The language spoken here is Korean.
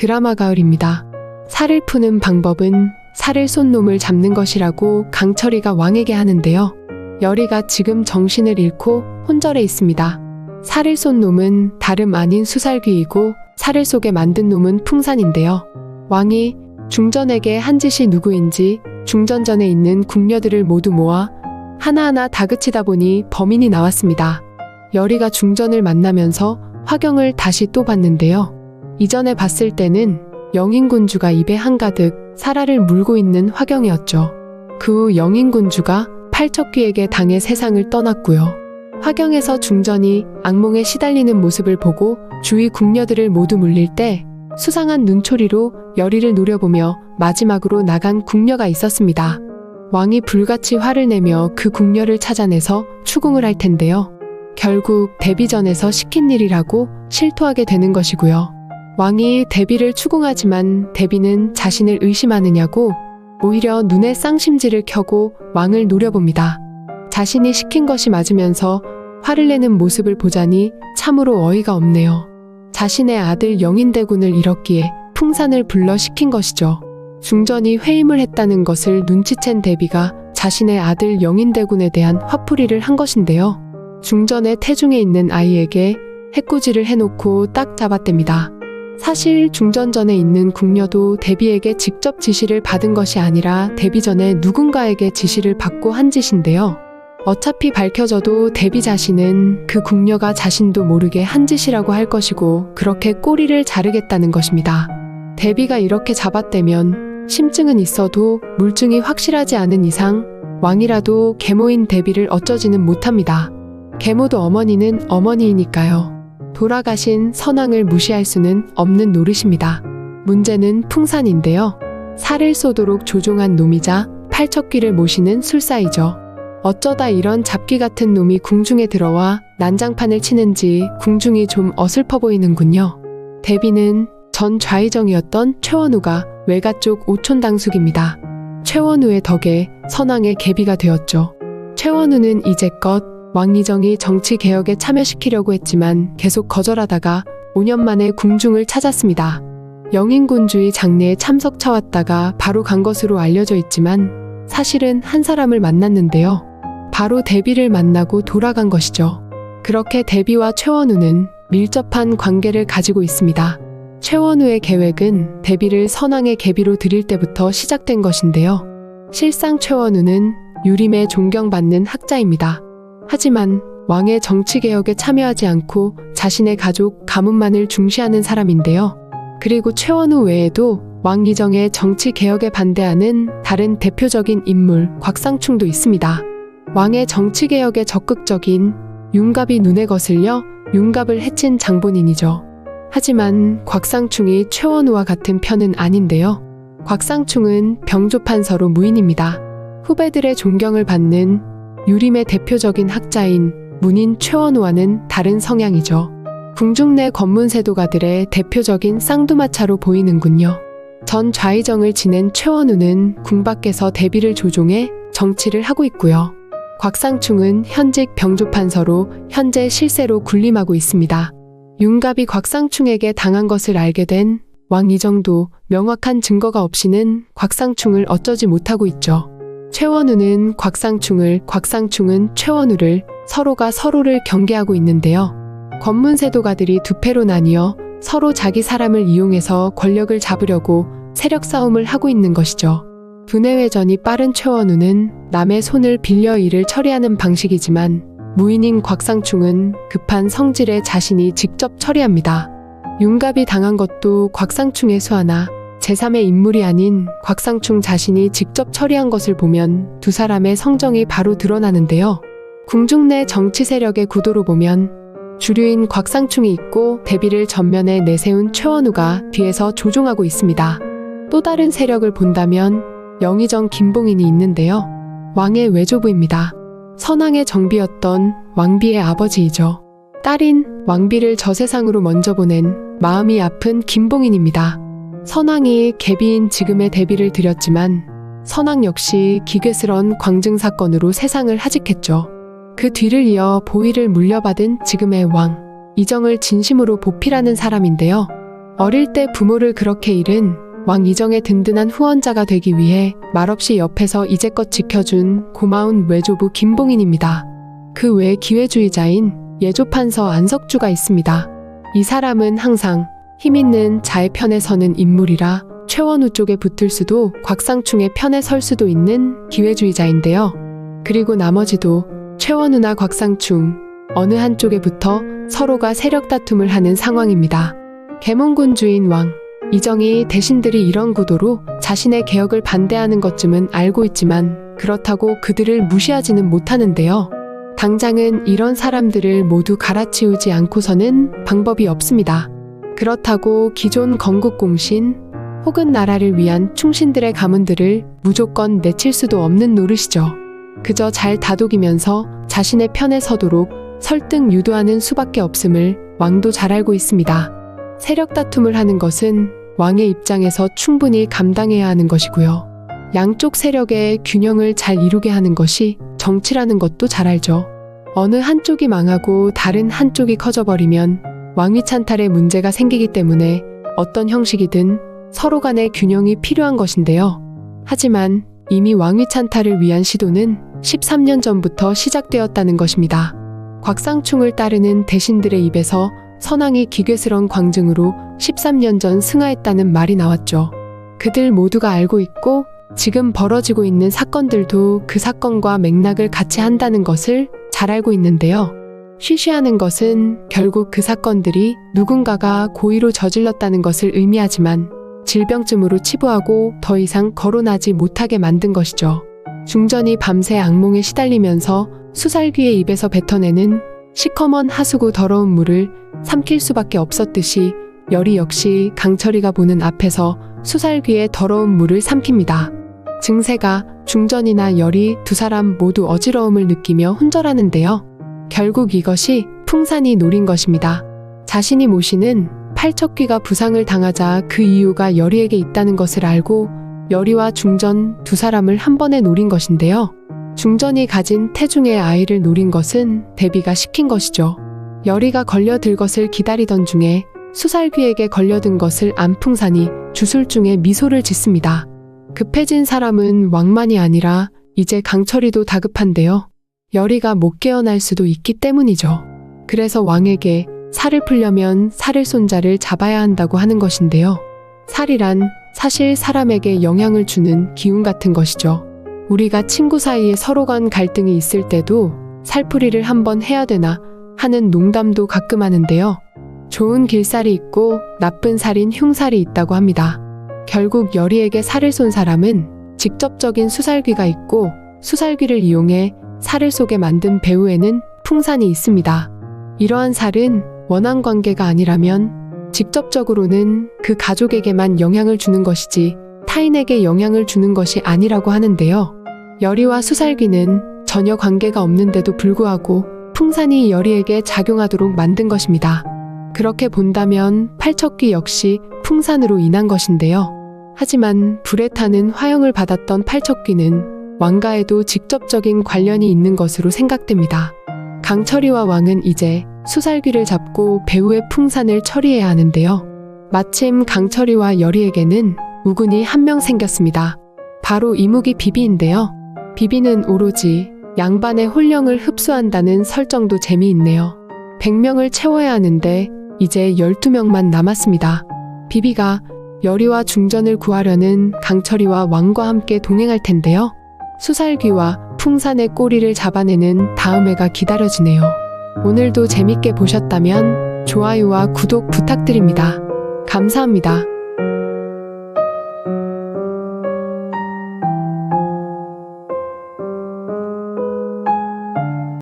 드라마 가을입니다. 살을 푸는 방법은 살을 쏜 놈을 잡는 것이라고 강철이가 왕에게 하는데요. 열이가 지금 정신을 잃고 혼절해 있습니다. 살을 쏜 놈은 다름 아닌 수살귀이고 살을 쏘게 만든 놈은 풍산인데요. 왕이 중전에게 한 짓이 누구인지 중전전에 있는 궁녀들을 모두 모아 하나하나 다그치다 보니 범인이 나왔습니다. 열이가 중전을 만나면서 화경을 다시 또 봤는데요. 이전에 봤을 때는 영인군주가 입에 한가득 살알을 물고 있는 화경이었죠. 그 후 영인군주가 팔척귀에게 당해 세상을 떠났고요. 화경에서 중전이 악몽에 시달리는 모습을 보고 주위 궁녀들을 모두 물릴 때 수상한 눈초리로 열이를 노려보며 마지막으로 나간 궁녀가 있었습니다. 왕이 불같이 화를 내며 그 궁녀를 찾아내서 추궁을 할 텐데요. 결국 데비전에서 시킨 일이라고 실토하게 되는 것이고요. 왕이 데비를 추궁하지만 데비는 자신을 의심하느냐고 오히려 눈에 쌍심지를 켜고 왕을 노려봅니다. 자신이 시킨 것이 맞으면서 화를 내는 모습을 보자니 참으로 어이가 없네요. 자신의 아들 영인대군을 잃었기에 풍산을 불러 시킨 것이죠. 중전이 회임을 했다는 것을 눈치챈 데비가 자신의 아들 영인대군에 대한 화풀이를 한 것인데요. 중전의 태중에 있는 아이에게 해꾸지를 해놓고 딱 잡았답니다. 사실 중전전에 있는 궁녀도 데비에게 직접 지시를 받은 것이 아니라 데비 전에 누군가에게 지시를 받고 한 짓인데요. 어차피 밝혀져도 데비 자신은 그 궁녀가 자신도 모르게 한 짓이라고 할 것이고 그렇게 꼬리를 자르겠다는 것입니다. 데비가 이렇게 잡았다면 심증은 있어도 물증이 확실하지 않은 이상 왕이라도 계모인 데비를 어쩌지는 못합니다. 계모도 어머니는 어머니이니까요. 돌아가신 선왕을 무시할 수는 없는 노릇입니다. 문제는 풍산인데요. 살을 쏘도록 조종한 놈이자 팔척귀를 모시는 술사이죠. 어쩌다 이런 잡귀 같은 놈이 궁중에 들어와 난장판을 치는지 궁중이 좀 어슬퍼 보이는군요. 데비는 전 좌의정이었던 최원우가 외가 쪽 오촌당숙입니다. 최원우의 덕에 선왕의 계비가 되었죠. 최원우는 이제껏 왕의정이 정치개혁에 참여시키려고 했지만 계속 거절하다가 5년 만에 궁중을 찾았습니다. 영인군주의 장례에 참석차왔다가 바로 간 것으로 알려져 있지만 사실은 한 사람을 만났는데요. 바로 데비를 만나고 돌아간 것이죠. 그렇게 데비와 최원우는 밀접한 관계를 가지고 있습니다. 최원우의 계획은 데비를 선왕의 계비로 드릴 때부터 시작된 것인데요. 실상 최원우는 유림에 존경받는 학자입니다. 하지만 왕의 정치개혁에 참여하지 않고 자신의 가족 가문만을 중시하는 사람인데요. 그리고 최원우 외에도 왕의정의 정치개혁에 반대하는 다른 대표적인 인물 곽상충도 있습니다. 왕의 정치개혁에 적극적인 윤갑이 눈에 거슬려 윤갑을 해친 장본인이죠. 하지만 곽상충이 최원우와 같은 편은 아닌데요. 곽상충은 병조판서로 무인입니다. 후배들의 존경을 받는 유림의 대표적인 학자인 문인 최원우와는 다른 성향이죠. 궁중 내 권문세도가들의 대표적인 쌍두마차로 보이는군요. 전 좌의정을 지낸 최원우는 궁 밖에서 데비를 조종해 정치를 하고 있고요. 곽상충은 현직 병조판서로 현재 실세로 군림하고 있습니다. 윤갑이 곽상충에게 당한 것을 알게 된 왕의정도 명확한 증거가 없이는 곽상충을 어쩌지 못하고 있죠. 최원우는 곽상충을, 곽상충은 최원우를 서로가 서로를 경계하고 있는데요. 권문세도가들이 두 패로 나뉘어 서로 자기 사람을 이용해서 권력을 잡으려고 세력 싸움을 하고 있는 것이죠. 분해회전이 빠른 최원우는 남의 손을 빌려 일을 처리하는 방식이지만 무인인 곽상충은 급한 성질에 자신이 직접 처리합니다. 윤갑이 당한 것도 곽상충의 수하나 제3의 인물이 아닌 곽상충 자신이 직접 처리한 것을 보면 두 사람의 성정이 바로 드러나는데요. 궁중 내 정치 세력의 구도로 보면 주류인 곽상충이 있고 데비를 전면에 내세운 최원우가 뒤에서 조종하고 있습니다. 또 다른 세력을 본다면 영의정 김봉인이 있는데요. 왕의 외조부입니다. 선왕의 정비였던 왕비의 아버지이죠. 딸인 왕비를 저세상으로 먼저 보낸 마음이 아픈 김봉인입니다. 선왕이 계비인 지금의 데비를 들였지만 선왕 역시 기괴스런 광증 사건으로 세상을 하직했죠. 그 뒤를 이어 보위를 물려받은 지금의 왕, 이정을 진심으로 보필하는 사람인데요. 어릴 때 부모를 그렇게 잃은 왕 이정의 든든한 후원자가 되기 위해 말없이 옆에서 이제껏 지켜준 고마운 외조부 김봉인입니다. 그 외 기회주의자인 예조판서 안석주가 있습니다. 이 사람은 항상 힘있는 자의 편에 서는 인물이라 최원우 쪽에 붙을 수도 곽상충의 편에 설 수도 있는 기회주의자인데요. 그리고 나머지도 최원우나 곽상충 어느 한쪽에 붙어 서로가 세력 다툼을 하는 상황입니다. 계몽군주인 왕 이정이 대신들이 이런 구도로 자신의 개혁을 반대하는 것쯤은 알고 있지만 그렇다고 그들을 무시하지는 못하는데요. 당장은 이런 사람들을 모두 갈아치우지 않고서는 방법이 없습니다. 그렇다고 기존 건국공신 혹은 나라를 위한 충신들의 가문들을 무조건 내칠 수도 없는 노릇이죠. 그저 잘 다독이면서 자신의 편에 서도록 설득 유도하는 수밖에 없음을 왕도 잘 알고 있습니다. 세력 다툼을 하는 것은 왕의 입장에서 충분히 감당해야 하는 것이고요. 양쪽 세력의 균형을 잘 이루게 하는 것이 정치라는 것도 잘 알죠. 어느 한쪽이 망하고 다른 한쪽이 커져버리면 왕위 찬탈에 문제가 생기기 때문에 어떤 형식이든 서로 간의 균형이 필요한 것인데요. 하지만 이미 왕위 찬탈을 위한 시도는 13년 전부터 시작되었다는 것입니다. 곽상충을 따르는 대신들의 입에서 선왕이 기괴스런 광증으로 13년 전 승하했다는 말이 나왔죠. 그들 모두가 알고 있고 지금 벌어지고 있는 사건들도 그 사건과 맥락을 같이 한다는 것을 잘 알고 있는데요. 쉬쉬하는 것은 결국 그 사건들이 누군가가 고의로 저질렀다는 것을 의미하지만 질병쯤으로 치부하고 더 이상 거론하지 못하게 만든 것이죠. 중전이 밤새 악몽에 시달리면서 수살귀의 입에서 뱉어내는 시커먼 하수구 더러운 물을 삼킬 수밖에 없었듯이 열이 역시 강철이가 보는 앞에서 수살귀의 더러운 물을 삼킵니다. 증세가 중전이나 열이 두 사람 모두 어지러움을 느끼며 혼절하는데요. 결국 이것이 풍산이 노린 것입니다. 자신이 모시는 팔척귀가 부상을 당하자 그 이유가 열이에게 있다는 것을 알고 열이와 중전 두 사람을 한 번에 노린 것인데요. 중전이 가진 태중의 아이를 노린 것은 대비가 시킨 것이죠. 열이가 걸려들 것을 기다리던 중에 수살귀에게 걸려든 것을 안 풍산이 주술중에 미소를 짓습니다. 급해진 사람은 왕만이 아니라 이제 강철이도 다급한데요. 열이가 못 깨어날 수도 있기 때문이죠. 그래서 왕에게 살을 풀려면 살을 쏜 자를 잡아야 한다고 하는 것인데요. 살이란 사실 사람에게 영향을 주는 기운 같은 것이죠. 우리가 친구 사이에 서로 간 갈등이 있을 때도 살풀이를 한번 해야 되나 하는 농담도 가끔 하는데요. 좋은 길살이 있고 나쁜 살인 흉살이 있다고 합니다. 결국 열이에게 살을 쏜 사람은 직접적인 수살귀가 있고 수살귀를 이용해 살을 쏘게 만든 배후에는 풍산이 있습니다. 이러한 살은 원한 관계가 아니라면 직접적으로는 그 가족에게만 영향을 주는 것이지 타인에게 영향을 주는 것이 아니라고 하는데요. 열이와 수살귀는 전혀 관계가 없는데도 불구하고 풍산이 열이에게 작용하도록 만든 것입니다. 그렇게 본다면 팔척귀 역시 풍산으로 인한 것인데요. 하지만 불에 타는 화형을 받았던 팔척귀는 왕가에도 직접적인 관련이 있는 것으로 생각됩니다. 강철이와 왕은 이제 수살귀를 잡고 배후의 풍산을 처리해야 하는데요. 마침 강철이와 열이에게는 우군이 한 명 생겼습니다. 바로 이무기 비비인데요. 비비는 오로지 양반의 혼령을 흡수한다는 설정도 재미있네요. 100명을 채워야 하는데 이제 12명만 남았습니다. 비비가 열이와 중전을 구하려는 강철이와 왕과 함께 동행할 텐데요. 수살귀와 풍산의 꼬리를 잡아내는 다음 회가 기다려지네요. 오늘도 재밌게 보셨다면 좋아요와 구독 부탁드립니다. 감사합니다.